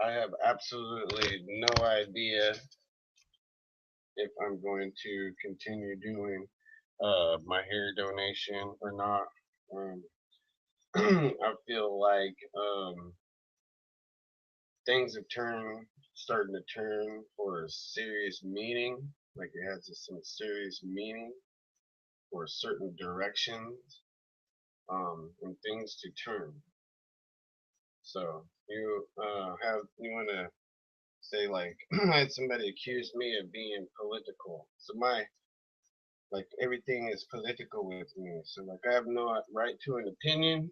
I have absolutely no idea if I'm going to continue doing my hair donation or not. Um, I feel like things have starting to turn for a serious meaning. Like it has some serious meaning for certain directions and things to turn. So you want to say like I had somebody accuse me of being political. So my like everything is political with me. So like I have no right to an opinion.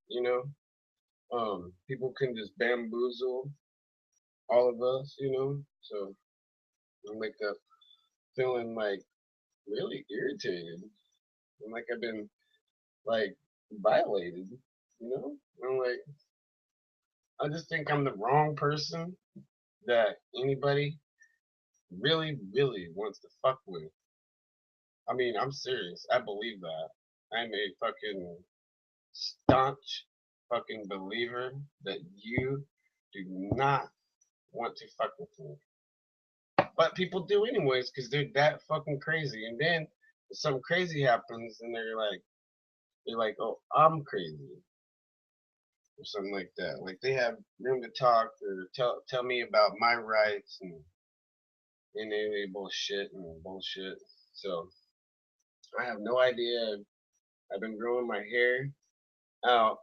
you know, people can just bamboozle all of us. So I wake up feeling like really irritated. And like I've been like violated. I'm like I just think I'm the wrong person that anybody really wants to fuck with. I mean, I'm serious. I believe that. I'm a fucking staunch fucking believer that you do not want to fuck with me. But people do anyways because they're that fucking crazy. And then something crazy happens and they're like, oh, I'm crazy or something like that. Like they have room to talk or tell me about my rights and any bullshit and bullshit. So I have no idea. I've been growing my hair out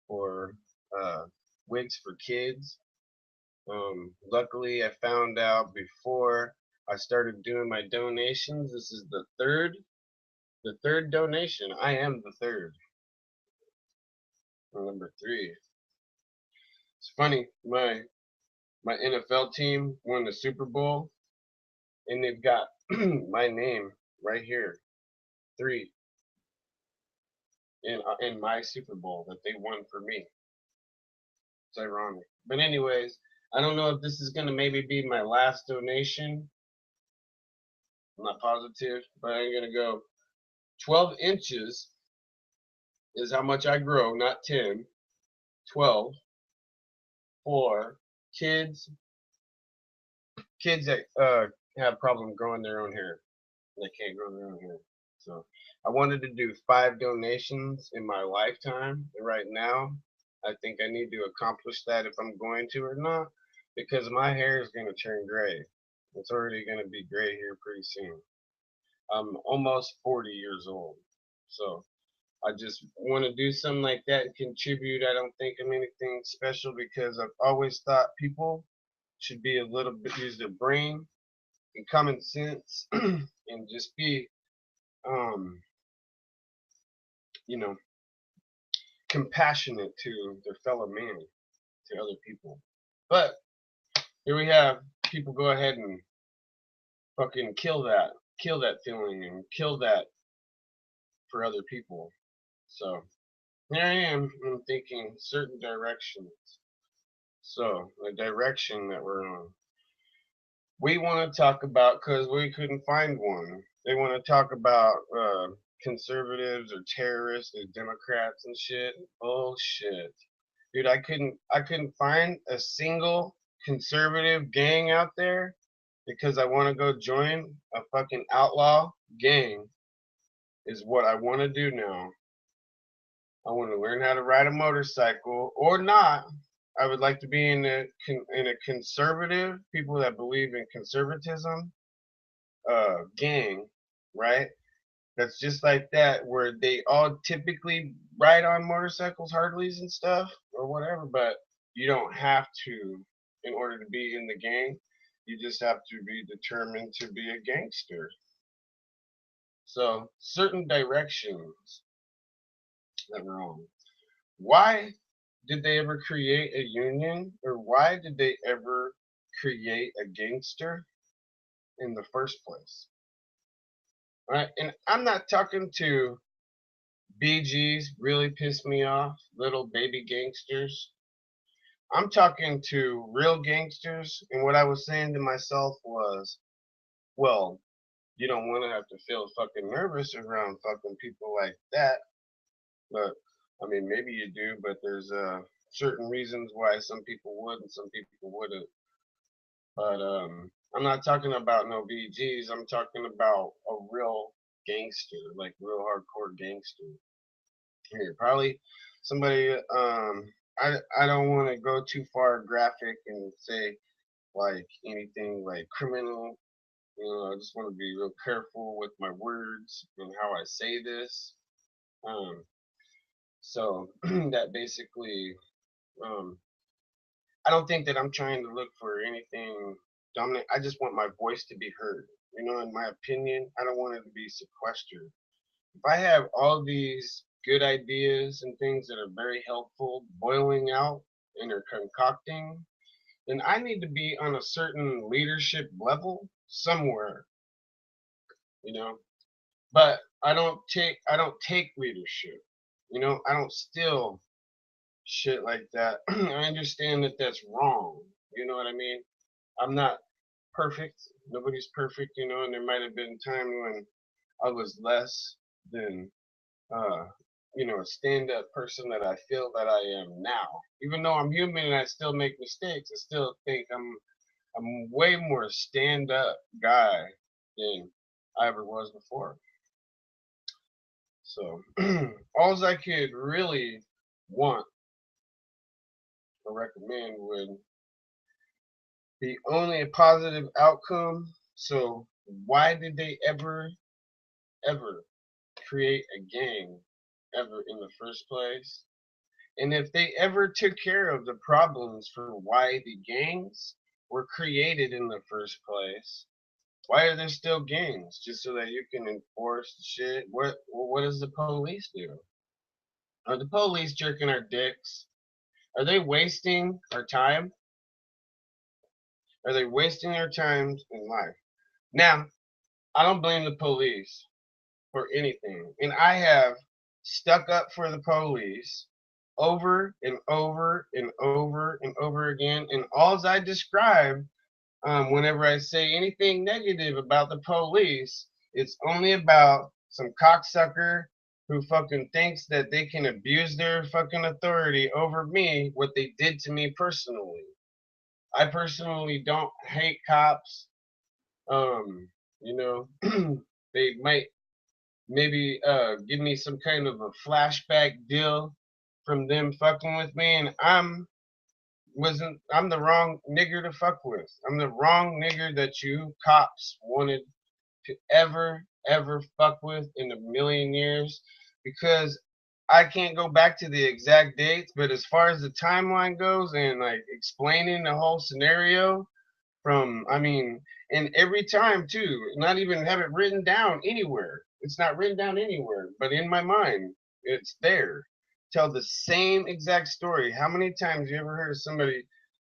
for uh, wigs for kids. Luckily, I found out before I started doing my donations. This is the third donation. I am the third, or number three. It's funny. My NFL team won the Super Bowl, and they've got my name right here, three, in my Super Bowl that they won for me. It's ironic. But anyways, I don't know if this is gonna maybe be my last donation. I'm not positive, but I'm gonna go 12 inches is how much I grow, not 10. 12 for kids that have problem growing their own hair. They can't grow their own hair. So I wanted to do 5 donations in my lifetime. And right now, I think I need to accomplish that if I'm going to or not, because my hair is going to turn gray. It's already going to be gray here pretty soon. I'm almost 40 years old. So I just want to do something like that and contribute. I don't think I'm anything special because I've always thought people should be a little bit use their brain and common sense and just be um you know compassionate to their fellow man, to other people. But here we have people go ahead and fucking kill that feeling and kill that for other people. So here I am. I'm thinking certain directions. So the direction that we're on, we want to talk about because we couldn't find one. They want to talk about conservatives or terrorists or Democrats and shit. Bullshit, dude. I couldn't find a single conservative gang out there because I want to go join a fucking outlaw gang. Is what I want to do now. I want to learn how to ride a motorcycle or not. I would like to be in a conservative, people that believe in conservatism, gang, right? That's just like that, where they all typically ride on motorcycles, Harleys, and stuff, or whatever. But you don't have to in order to be in the gang. You just have to be determined to be a gangster. So certain directions that were on. Why did they ever create a union, or why did they ever create a gangster in the first place? Right? And I'm not talking to BGs, really piss me off, little baby gangsters. I'm talking to real gangsters, and what I was saying to myself was, well, you don't want to have to feel fucking nervous around fucking people like that, but I mean, maybe you do, but there's certain reasons why some people would and some people wouldn't. But I'm not talking about no BGs. I'm talking about a real gangster, like real hardcore gangster. Here, probably somebody. I don't want to go too far graphic and say like anything like criminal. I just want to be real careful with my words and how I say this. Um, so that basically, um, I don't think that I'm trying to look for anything dominant. I just want my voice to be heard. In my opinion, I don't want it to be sequestered. If I have all these good ideas and things that are very helpful boiling out and are concocting, then I need to be on a certain leadership level somewhere, you know. But I don't take leadership. I don't steal shit like that. I understand that that's wrong. You know what I mean? I'm not perfect. Nobody's perfect, and there might have been time when I was less than uh a stand-up person that I feel that I am now. Even though I'm human and I still make mistakes, I still think I'm way more stand-up guy than I ever was before. So all I could really want or recommend would be only a positive outcome. So why did they ever create a gang ever in the first place? And if they ever took care of the problems for why the gangs were created in the first place, why are there still gangs? Just so that you can enforce the shit? What does the police do? Are the police jerking our dicks? Are they wasting our time? Are they wasting our time in life? Now, I don't blame the police for anything. And I have stuck up for the police over and over and over and over again. And all I describe whenever I say anything negative about the police, it's only about some cocksucker who fucking thinks that they can abuse their fucking authority over me, what they did to me personally. I personally don't hate cops. You know, they might maybe give me some kind of a flashback deal from them fucking with me, and I'm the wrong nigger to fuck with. I'm the wrong nigger that you cops wanted to ever fuck with in a million years, because I can't go back to the exact dates, but as far as the timeline goes and like explaining the whole scenario from, I mean, and every time too, not even have it written down anywhere. It's not written down anywhere, but in my mind, it's there. Tell the same exact story. How many times you ever heard of somebody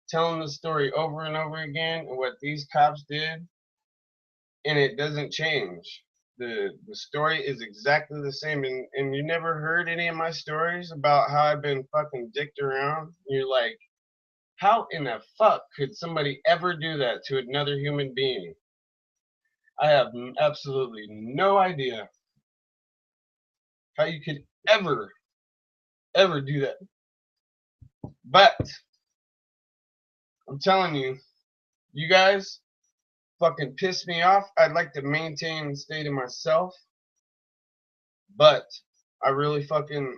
telling the story over and over again and what these cops did, and it doesn't change? The story is exactly the same, and you never heard any of my stories about how I've been fucking dicked around. You're like, how in the fuck could somebody ever do that to another human being? I have absolutely no idea how you could ever do that. But I'm telling you, you guys fucking piss me off. I'd like to maintain and stay to myself, but I really fucking,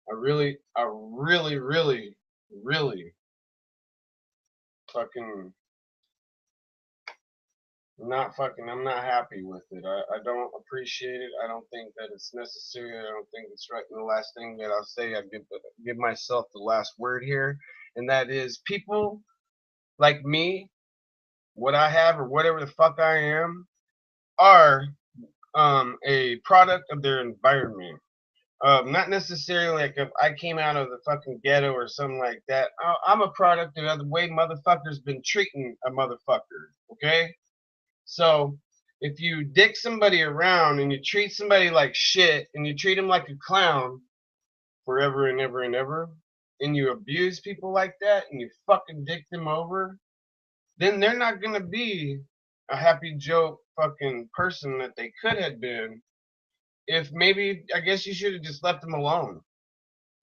I really fucking I'm not happy with it. I don't appreciate it. I don't think that it's necessary. I don't think it's right. And the last thing that I'll say, I give myself the last word here, and that is people like me, what I have or whatever the fuck I am, are a product of their environment. Not necessarily like if I came out of the fucking ghetto or something like that. I'm a product of the way motherfuckers been treating a motherfucker. Okay, so if you dick somebody around and you treat somebody like shit and you treat them like a clown forever and ever and ever, and you abuse people like that and you fucking dick them over, then they're not gonna be a happy joke fucking person that they could have been if maybe I guess you should have just left them alone.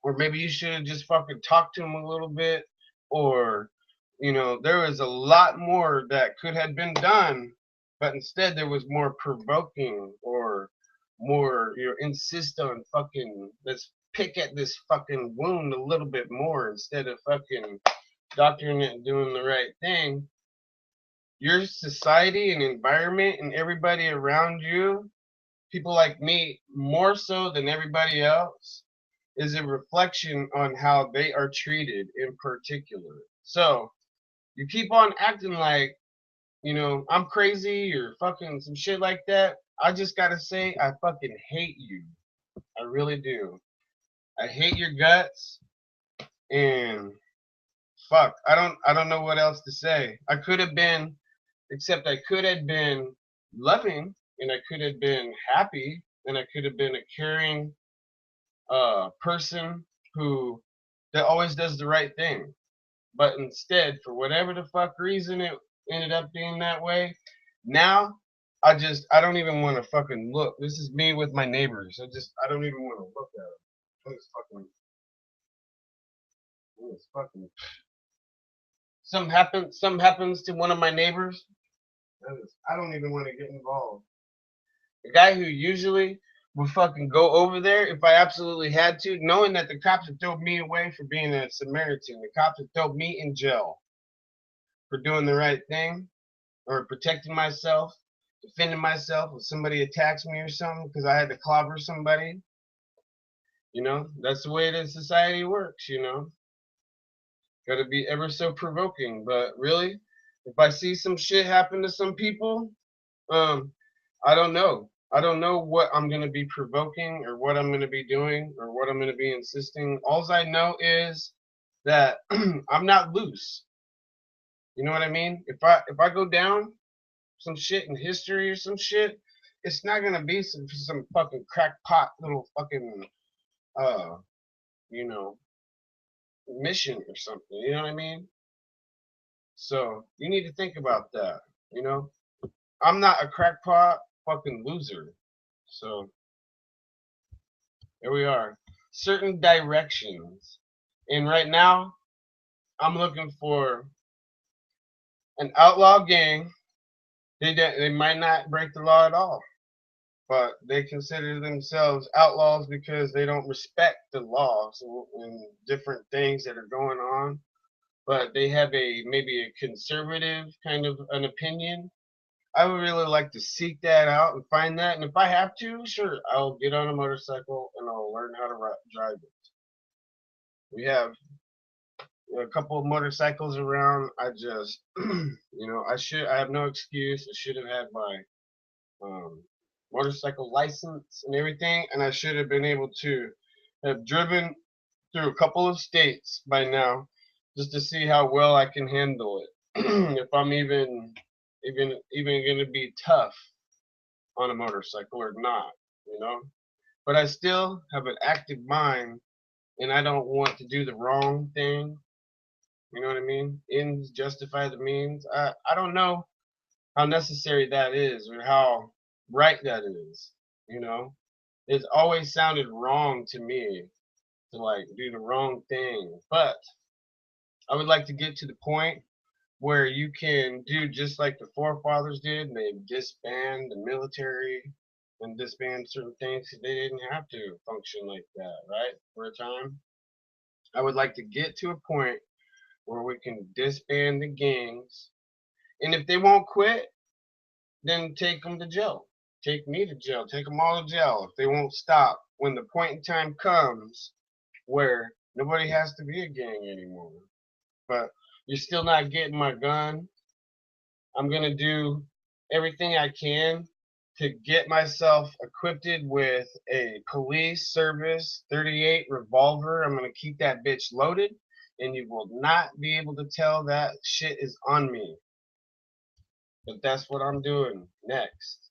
or maybe you should have just fucking talked to him a little bit, or there was a lot more that could have been done, but instead there was more provoking, or more insist on fucking, let's pick at this fucking wound a little bit more instead of fucking doctoring it and doing the right thing. Your society and environment and everybody around you, people like me more so than everybody else, is a reflection on how they are treated in particular. So you keep on acting like, I'm crazy or fucking some shit like that. I just gotta say, I fucking hate you. I really do. I hate your guts, and fuck, I don't know what else to say. I could have been, except I could have been loving, and I could have been happy, and I could have been a caring person who that always does the right thing. But instead, for whatever the fuck reason, it ended up being that way. Now, I don't even want to fucking look. This is me with my neighbors. I don't even want to look at them. It's fucking. Something happens to one of my neighbors. I don't even want to get involved. The guy who usually would fucking go over there if I absolutely had to, knowing that the cops would throw me away for being a Samaritan. The cops would throw me in jail for doing the right thing, or protecting myself, defending myself if somebody attacks me or something because I had to clobber somebody. That's the way that society works. Gotta be ever so provoking. But really, if I see some shit happen to some people, I don't know. I don't know what I'm gonna be provoking, or what I'm gonna be doing, or what I'm gonna be insisting. All I know is that I'm not loose. You know what I mean? If I go down some shit in history or some shit, it's not gonna be some fucking crackpot little fucking uh you know mission or something. You know what I mean? So you need to think about that. You know, I'm not a crackpot fucking loser. So here we are. Certain directions, and right now I'm looking for an outlaw gang. They might not break the law at all, but they consider themselves outlaws because they don't respect the laws and different things that are going on. But they have maybe a conservative kind of an opinion. I would really like to seek that out and find that. And if I have to, sure, I'll get on a motorcycle and I'll learn how to drive it. We have a couple of motorcycles around. I just, I have no excuse. I should have had my um, motorcycle license and everything, and I should have been able to have driven through a couple of states by now, just to see how well I can handle it. If I'm even going to be tough on a motorcycle or not. But I still have an active mind, and I don't want to do the wrong thing. You know what I mean? Ends justify the means. I don't know how necessary that is, or how right that is. You know, it's always sounded wrong to me to like do the wrong thing, but I would like to get to the point where you can do just like the forefathers did, and they disband the military and disband certain things. They didn't have to function like that, right? For a time. I would like to get to a point where we can disband the gangs, and if they won't quit, then take them to jail. Take me to jail. Take them all to jail if they won't stop. When the point in time comes where nobody has to be a gang anymore. But you're still not getting my gun. I'm going to do everything I can to get myself equipped with a police service 38 revolver. I'm going to keep that bitch loaded, and you will not be able to tell that shit is on me. But that's what I'm doing next.